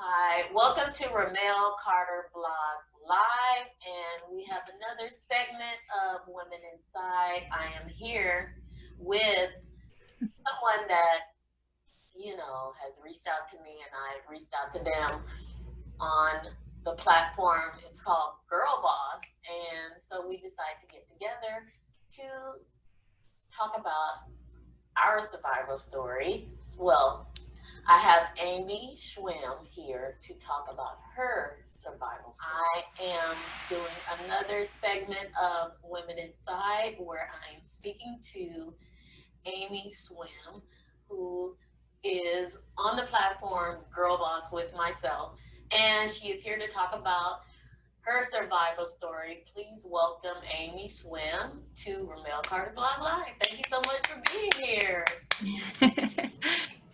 Hi, welcome to Ramelle Carter Blog Live, and we have another segment of Women Inside. I am here with someone that, has reached out to me, and I reached out to them on the platform. It's called Girl Boss, and so we decided to get together to talk about our survival story. Well, I have Amy Schweim here to talk about her survival story. I am doing another segment of Women Inside where I'm speaking to Amy Schweim, who is on the platform Girl Boss with myself, and she is here to talk about her survival story. Please welcome Amy Schweim to Ramelle Carter Blog Live. Thank you so much for being here.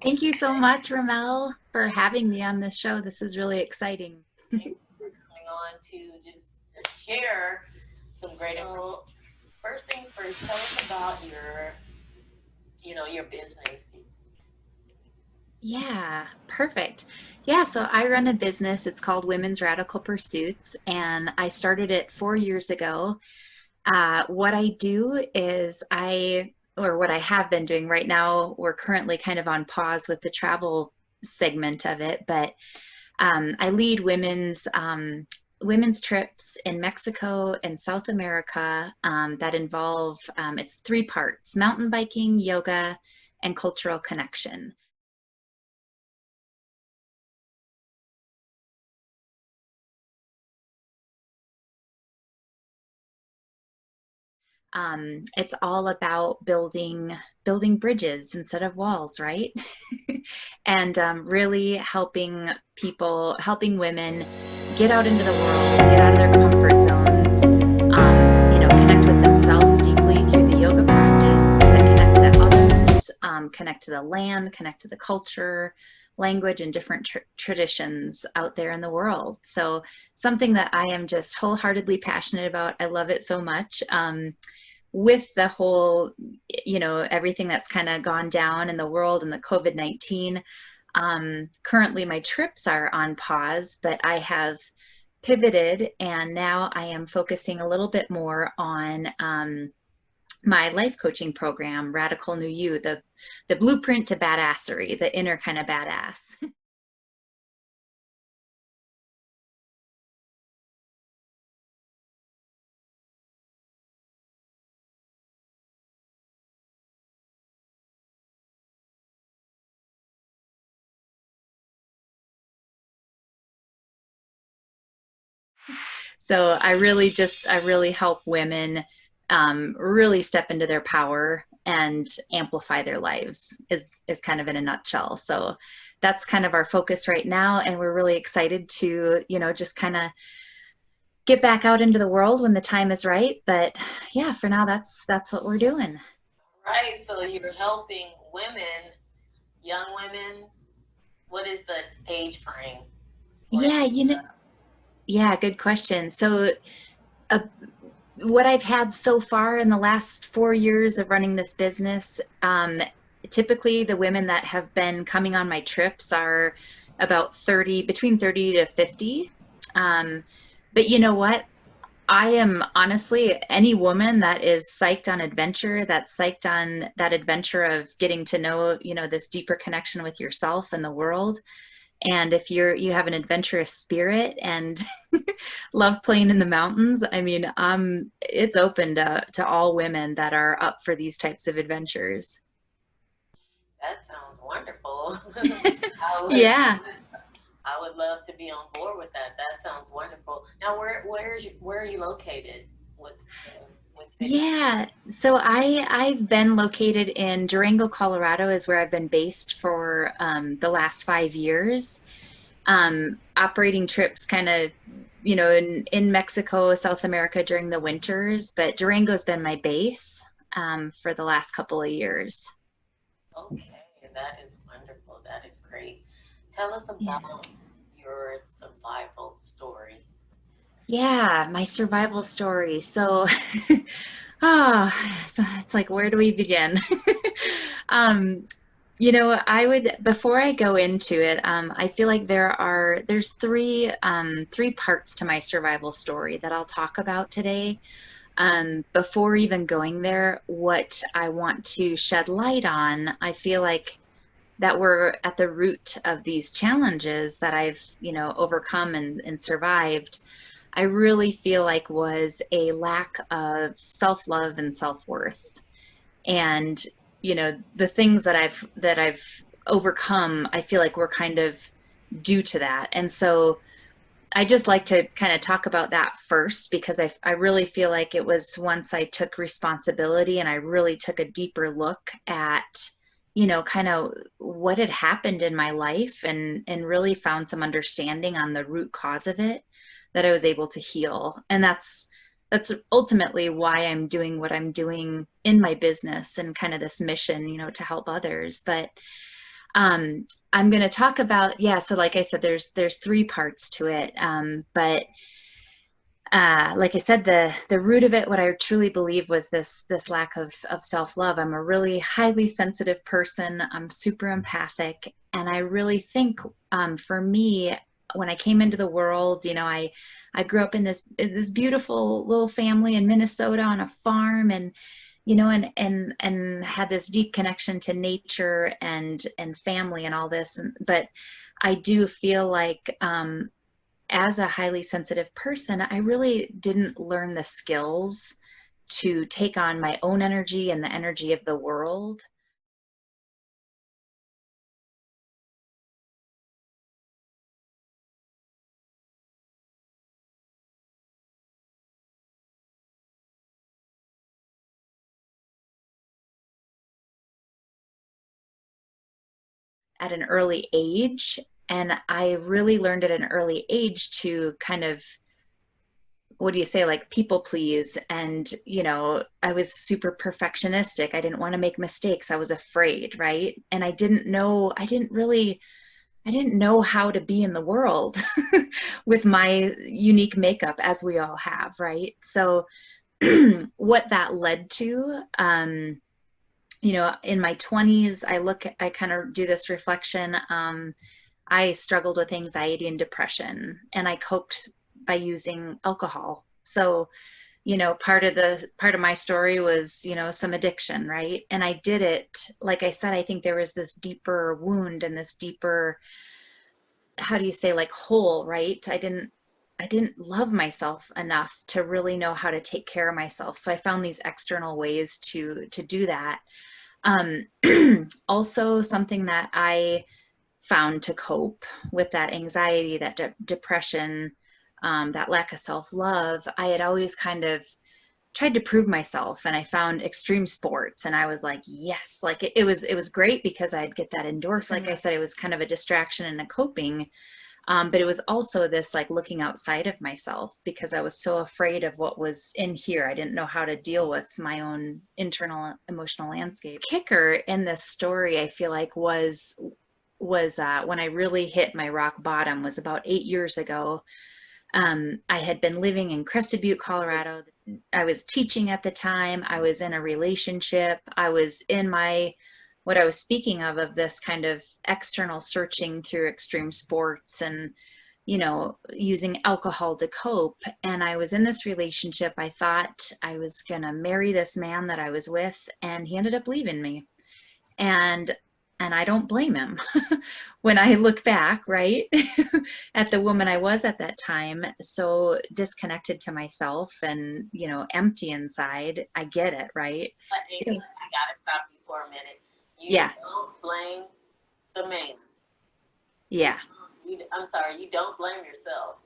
Thank you so much, Ramelle, for having me on this show. This is really exciting. Thank you for coming on to just share some great info. First things first, tell us about your business. Yeah, perfect. Yeah, so I run a business. It's called Women's Radical Pursuits, and I started it 4 years ago. What I do is or what I have been doing right now, we're currently kind of on pause with the travel segment of it, but I lead women's trips in Mexico and South America that involve it's three parts: mountain biking, yoga, and cultural connection. It's all about building bridges instead of walls, right? And really helping women get out into the world, get out of their comfort zones, connect with themselves deeply through the yoga practice, but connect to others, connect to the land, connect to the culture, language, and different traditions out there in the world. So something that I am just wholeheartedly passionate about. I love it so much. With the whole, everything that's kind of gone down in the world and the COVID-19, currently my trips are on pause, but I have pivoted and now I am focusing a little bit more on my life coaching program, Radical New You, the blueprint to badassery, the inner kind of badass. So I really help women really step into their power and amplify their lives is kind of in a nutshell. So that's kind of our focus right now. And we're really excited to, just kind of get back out into the world when the time is right. But yeah, for now, that's what we're doing. Right, so you're helping women, young women. What is the age frame? Yeah, yeah, good question. So uh, what I've had so far in the last 4 years of running this business, typically the women that have been coming on my trips are about 30, between 30 to 50. But you know what? I am honestly any woman that is psyched on adventure, that's psyched on that adventure of getting to know, this deeper connection with yourself and the world. And if you have an adventurous spirit and love playing in the mountains, I mean, it's open to all women that are up for these types of adventures. That sounds wonderful. I would, Yeah. I would love to be on board with that. That sounds wonderful. Now, where are you located? What city? Yeah, so I've been located in Durango, Colorado, is where I've been based for the last 5 years. Operating trips kind of, in Mexico, South America during the winters, but Durango's been my base for the last couple of years. Okay, that is wonderful. That is great. Tell us Yeah. about your survival story. Yeah, my survival story. So, so it's like, where do we begin? Um, I would, before I go into it, I feel like there's three parts to my survival story that I'll talk about today. Before even going there, what I want to shed light on, I feel like that we're at the root of these challenges that I've, overcome and survived. I really feel like was a lack of self-love and self-worth. And, the things that I've overcome, I feel like were kind of due to that. And so I just like to kind of talk about that first because I really feel like it was once I took responsibility and I really took a deeper look at, kind of what had happened in my life and really found some understanding on the root cause of it that I was able to heal. And that's ultimately why I'm doing what I'm doing in my business and kind of this mission, to help others. But I'm going to talk about, yeah, so like I said, there's three parts to it. But like I said, the root of it, what I truly believe was this lack of self-love. I'm a really highly sensitive person. I'm super empathic. And I really think for me, when I came into the world, I grew up in this beautiful little family in Minnesota on a farm, and and had this deep connection to nature and family and all this. But I do feel like as a highly sensitive person, I really didn't learn the skills to take on my own energy and the energy of the world. At an early age. And I really learned at an early age to kind of, what do you say, like people please. And, I was super perfectionistic. I didn't want to make mistakes. I was afraid, right? And I didn't know how to be in the world with my unique makeup as we all have, right? So what that led to, in my 20s, I kind of do this reflection. I struggled with anxiety and depression, and I coped by using alcohol. So, part of my story was, some addiction, right? And I did it, like I said, I think there was this deeper wound and this deeper, how do you say, like hole, right? I didn't love myself enough to really know how to take care of myself. So I found these external ways to do that. Um, Also, something that I found to cope with that anxiety, that depression, that lack of self-love, I had always kind of tried to prove myself, and I found extreme sports, and I was like, yes, like it was great because I'd get that endorphin. Like I said, it was kind of a distraction and a coping. But it was also this like looking outside of myself because I was so afraid of what was in here. I didn't know how to deal with my own internal emotional landscape. Kicker in this story, I feel like was when I really hit my rock bottom was about 8 years ago. I had been living in Crested Butte, Colorado. I was teaching at the time. I was in a relationship. I was in what I was speaking of this kind of external searching through extreme sports and, using alcohol to cope. And I was in this relationship. I thought I was going to marry this man that I was with, and he ended up leaving me. And I don't blame him when I look back, right, at the woman I was at that time, so disconnected to myself and, empty inside. I get it, right? But Amy, I gotta stop you for a minute. You Yeah. don't blame the man. Yeah. I'm sorry, you don't blame yourself.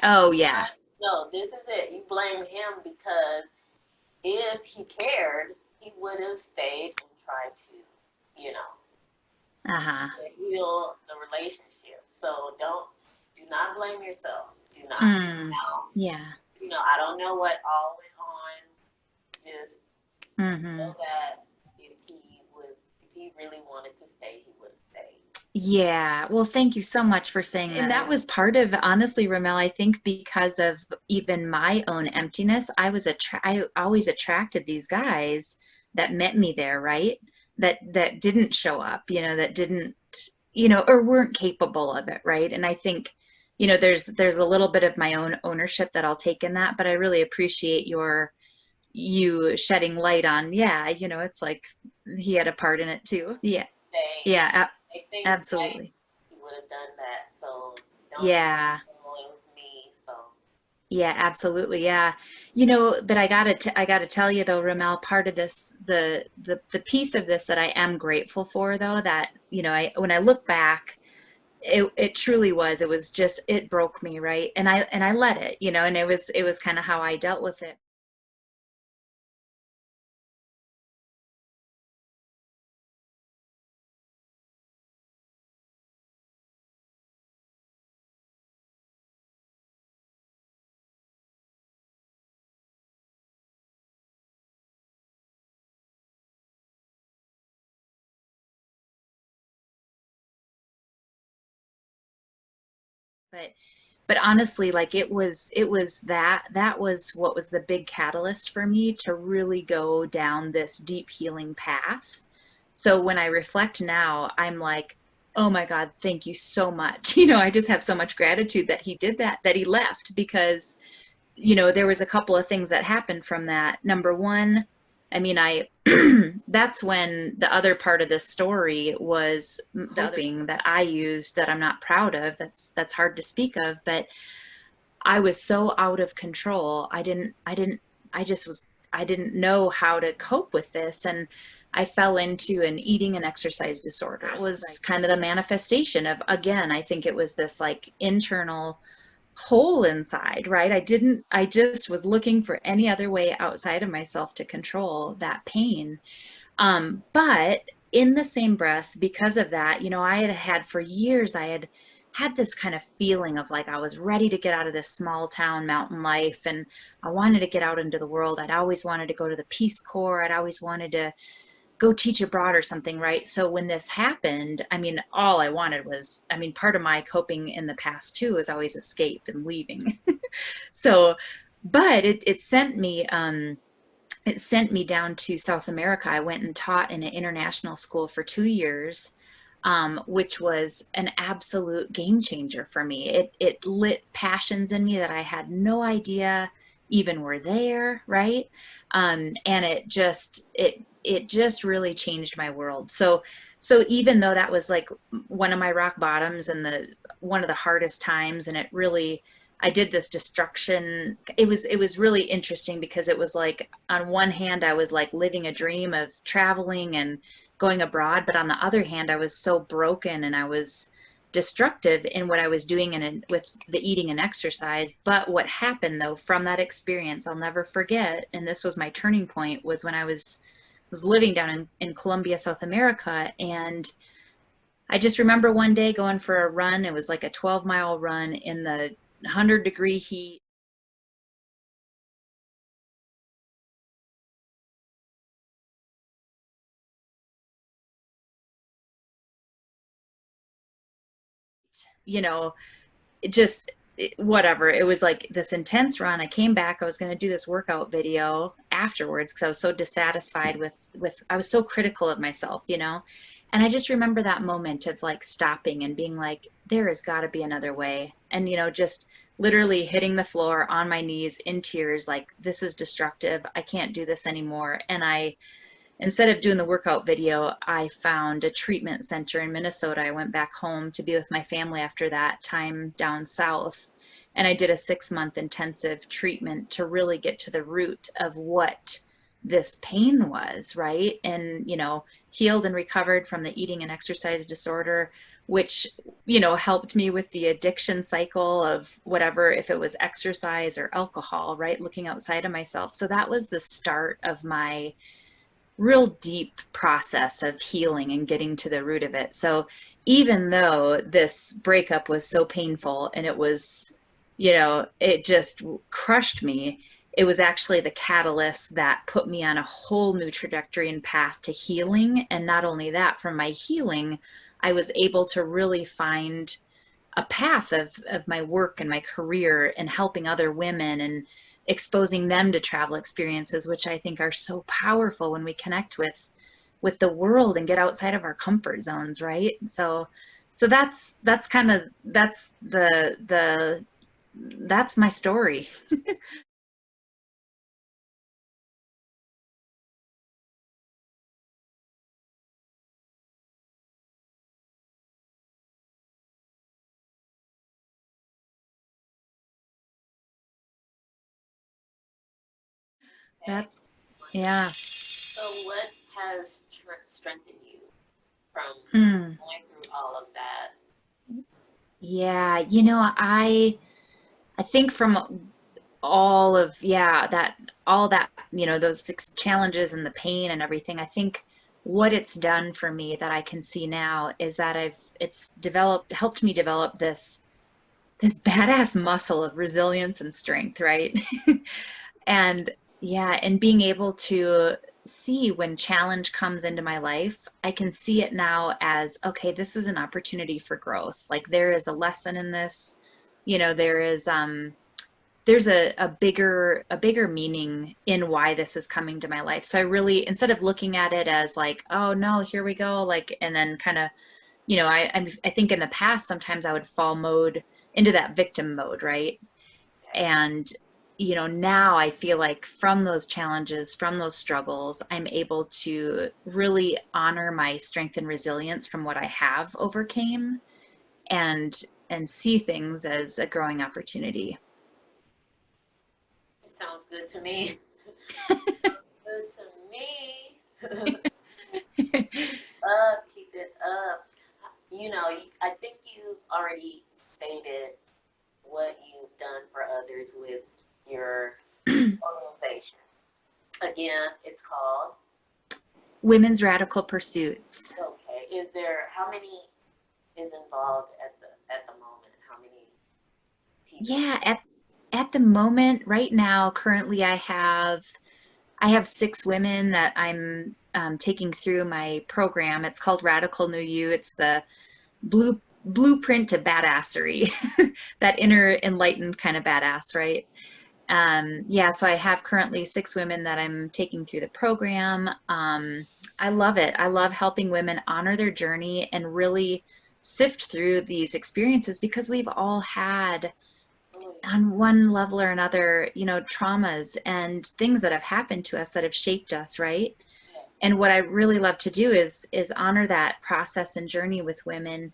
Oh, yeah. No, this is it. You blame him because if he cared, he would have stayed and tried to, you know, Uh-huh. heal the relationship. So do not blame yourself. Do not. Yeah. I don't know what all went on. Just know that if he really wanted to stay, he would have stayed. Yeah. Well, thank you so much for saying that. And that was part of, honestly, Ramelle, I think because of even my own emptiness, I always attracted these guys that met me there, right? that didn't show up, that didn't, or weren't capable of it, right? And I think, there's a little bit of my own ownership that I'll take in that, but I really appreciate you shedding light on, yeah, it's like he had a part in it too. Yeah. Say, Yeah, make things right, absolutely. he would have done that. So don't take Yeah. it with me. So Yeah, absolutely. Yeah. That I gotta tell you though, Ramel, part of this, the piece of this that I am grateful for though, that, when I look back, it truly was, it was just, it broke me, right? And I let it, and it was kind of how I dealt with it. But honestly, like that was what was the big catalyst for me to really go down this deep healing path. So when I reflect now, I'm like, oh my God, thank you so much. I just have so much gratitude that he did that, that he left, because there was a couple of things that happened from that. Number one, I mean, that's when the other part of this story was the other thing that I used that I'm not proud of. That's hard to speak of, but I was so out of control. I didn't know how to cope with this. And I fell into an eating and exercise disorder. It was kind of the manifestation of, again, I think it was this like internal hole inside, right? I just was looking for any other way outside of myself to control that pain. But in the same breath, because of that, I had for years, I had this kind of feeling of like I was ready to get out of this small town mountain life, and I wanted to get out into the world. I'd always wanted to go to the Peace Corps. I'd always wanted to go teach abroad or something, right? So when this happened, I mean, all I wanted was, I mean, part of my coping in the past too is always escape and leaving. So, but it sent me down to South America. I went and taught in an international school for 2 years, which was an absolute game changer for me. It lit passions in me that I had no idea even were there, right? And it just really changed my world. So even though that was like one of my rock bottoms and the one of the hardest times, and it really, I did this destruction. It was really interesting because it was like on one hand I was like living a dream of traveling and going abroad, but on the other hand I was so broken and I was destructive in what I was doing with the eating and exercise. But what happened though from that experience, I'll never forget, and this was my turning point, was when I was living down in Colombia, South America, and I just remember one day going for a run. It was like a 12-mile run in the 100-degree heat. You know, whatever. It was like this intense run. I came back. I was going to do this workout video afterwards because I was so dissatisfied with I was so critical of myself. And I just remember that moment of like stopping and being like, there has got to be another way. And just literally hitting the floor on my knees in tears, like, this is destructive. I can't do this anymore. And instead of doing the workout video, I found a treatment center in Minnesota. I went back home to be with my family after that time down south. And I did a 6-month intensive treatment to really get to the root of what this pain was, right? And, healed and recovered from the eating and exercise disorder, which, helped me with the addiction cycle of whatever, if it was exercise or alcohol, right? Looking outside of myself. So that was the start of my real deep process of healing and getting to the root of it. So even though this breakup was so painful and it just crushed me, it was actually the catalyst that put me on a whole new trajectory and path to healing. And not only that, from my healing, I was able to really find a path of my work and my career and helping other women and exposing them to travel experiences, which I think are so powerful when we connect with the world and get outside of our comfort zones, right? So that's kind of that's my story. Okay. That's yeah. So what has strengthened you from Mm, going through all of that? yeah, I think from all of yeah that all that those challenges and the pain and everything, I think what it's done for me that I can see now is that it's developed helped me develop this badass muscle of resilience and strength, right? And yeah, and being able to see when challenge comes into my life, I can see it now as, okay, this is an opportunity for growth. Like there is a lesson in this, there is there's a bigger meaning in why this is coming to my life. So I really, instead of looking at it as like, oh no, here we go, like, and then kind of, I think in the past sometimes I would fall mode into that victim mode, right? Okay. And now I feel like from those challenges, from those struggles, I'm able to really honor my strength and resilience from what I have overcame, and see things as a growing opportunity. It sounds good to me. Good to me. Keep it up. I think you already stated what you've done for others with your organization. Again, it's called. Women's Radical Pursuits. Okay. Is there how many is involved at the moment? How many people? Yeah, at the moment, right now, currently I have 6 women that I'm taking through my program. It's called Radical New You. It's the blueprint to badassery, that inner enlightened kind of badass, right? Yeah, so I have currently 6 women that I'm taking through the program. I love it. I love helping women honor their journey and really sift through these experiences, because we've all had, Oh yeah. on one level or another, traumas and things that have happened to us that have shaped us, right? Yeah. And what I really love to do is honor that process and journey with women.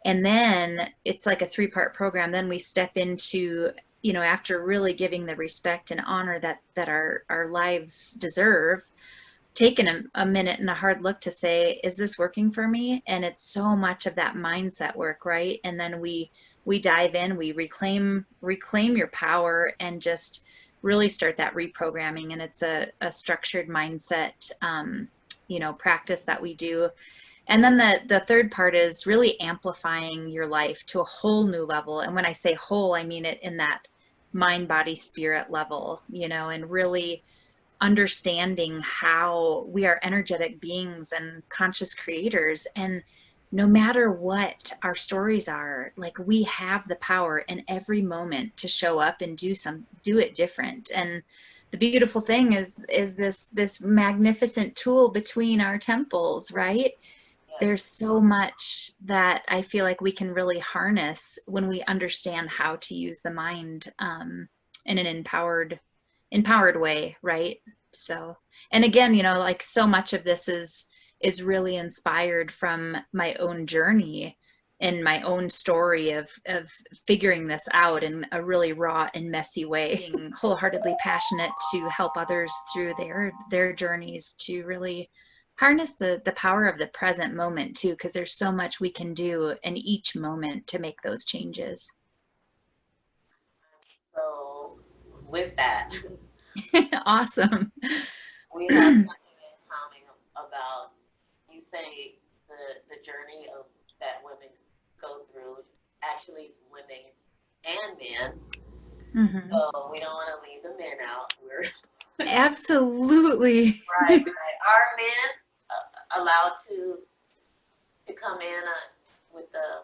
And then it's like a 3-part program. Then we step into, after really giving the respect and honor that our lives deserve, taking a minute and a hard look to say, is this working for me? And it's so much of that mindset work, right? And then we dive in, we reclaim your power, and just really start that reprogramming. And it's a structured mindset practice that we do. And then the third part is really amplifying your life to a whole new level. And when I say whole, I mean it in that mind, body, spirit level, and really understanding how we are energetic beings and conscious creators. And no matter what our stories are, like, we have the power in every moment to show up and do it different. And the beautiful thing is this magnificent tool between our temples, right? Yes. There's so much that I feel like we can really harness when we understand how to use the mind, in an empowered way, right? So, and again, like, so much of this is really inspired from my own journey and my own story of figuring this out in a really raw and messy way, being wholeheartedly passionate to help others through their journeys, to really harness the power of the present moment too, because there's so much we can do in each moment to make those changes. So with that, Awesome. we have something in common about you say the journey of that women go through. Actually, it's women and men. Hmm. So we don't want to leave the men out. We're Absolutely. right, right. Are men allowed to come in with the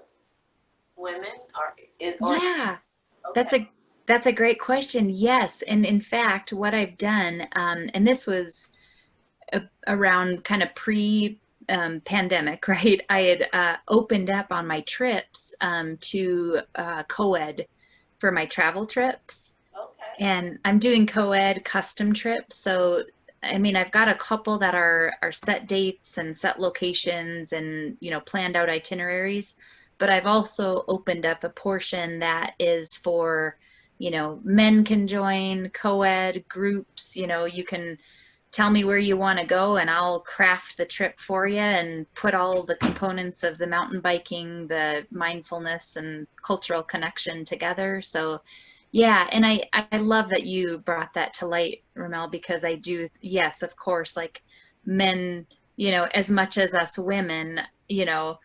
women, or Yeah, that's okay, a great question. Yes, and in fact, what I've done, and this was around kind of pre pandemic, right? I had opened up on my trips to co-ed for my travel trips. Okay. And I'm doing co-ed custom trips. So, I mean, I've got a couple that are set dates and set locations and, you know, planned out itineraries. But I've also opened up a portion that is for, you know, men can join co-ed groups. You know, you can tell me where you want to go and I'll craft the trip for you and put all the components of the mountain biking, the mindfulness and cultural connection together. So yeah, and I love that you brought that to light, Ramel, because I do, yes, of course, like men, you know, as much as us women, you know,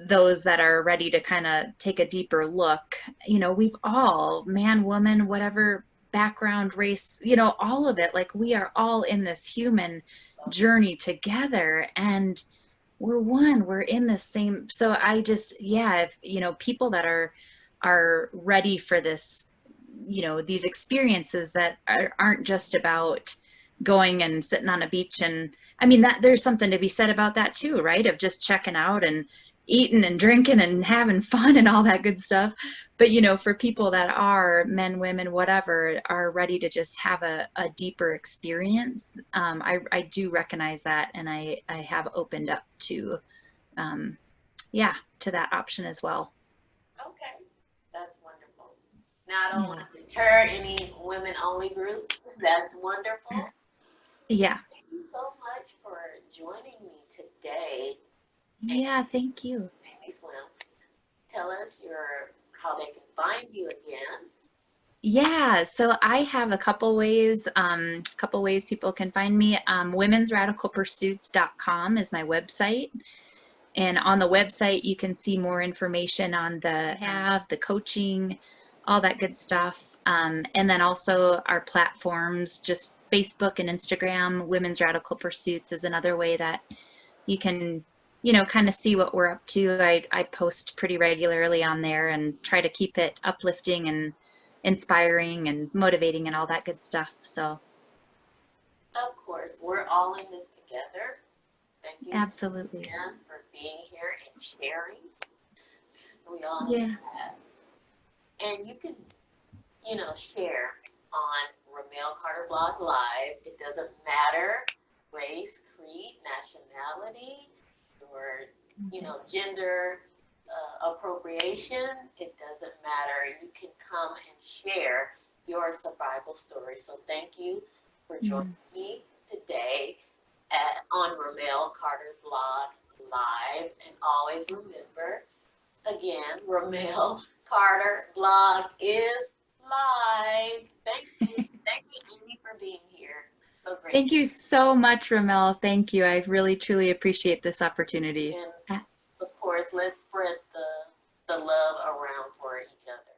those that are ready to kind of take a deeper look, you know, we've all, man, woman, whatever background, race, you know, all of it, like we are all in this human journey together and we're one, we're in the same. So I just, yeah, if, you know, people that are ready for this, you know, these experiences that aren't just about going and sitting on a beach. And I mean, that there's something to be said about that too, right? Of just checking out and eating and drinking and having fun and all that good stuff. But, you know, for people that are men, women, whatever, are ready to just have a deeper experience, I do recognize that. And I have opened up to, yeah, to that option as well. Okay. That's wonderful. Now, I don't want Yeah. to deter any women only groups. That's wonderful. Yeah. Thank you so much for joining me today. And Yeah. Thank you. Amy Swim, tell us how they can find you again. Yeah, so I have a couple ways people can find me. Womensradicalpursuits.com is my website. And on the website, you can see more information on the coaching, all that good stuff. And then also our platforms, just Facebook and Instagram. Women's Radical Pursuits is another way that you can, you know, kind of see what we're up to. I post pretty regularly on there and try to keep it uplifting and inspiring and motivating and all that good stuff. So Of course, we're all in this together. Thank you so much absolutely. again for being here and sharing. We all need Yeah. that. And you can, share on Ramel Carter Blog Live. It doesn't matter race, creed, nationality, or, gender appropriation. It doesn't matter. You can come and share your survival story. So thank you for joining Mm. me today on Ramel Carter Blog Live. And always remember, again, Ramel Carter Blog is live. Thank you. Thank you, Amy, for being here. So great. Thank you so much, Ramel. Thank you. I really, truly appreciate this opportunity. And of course, let's spread the love around for each other.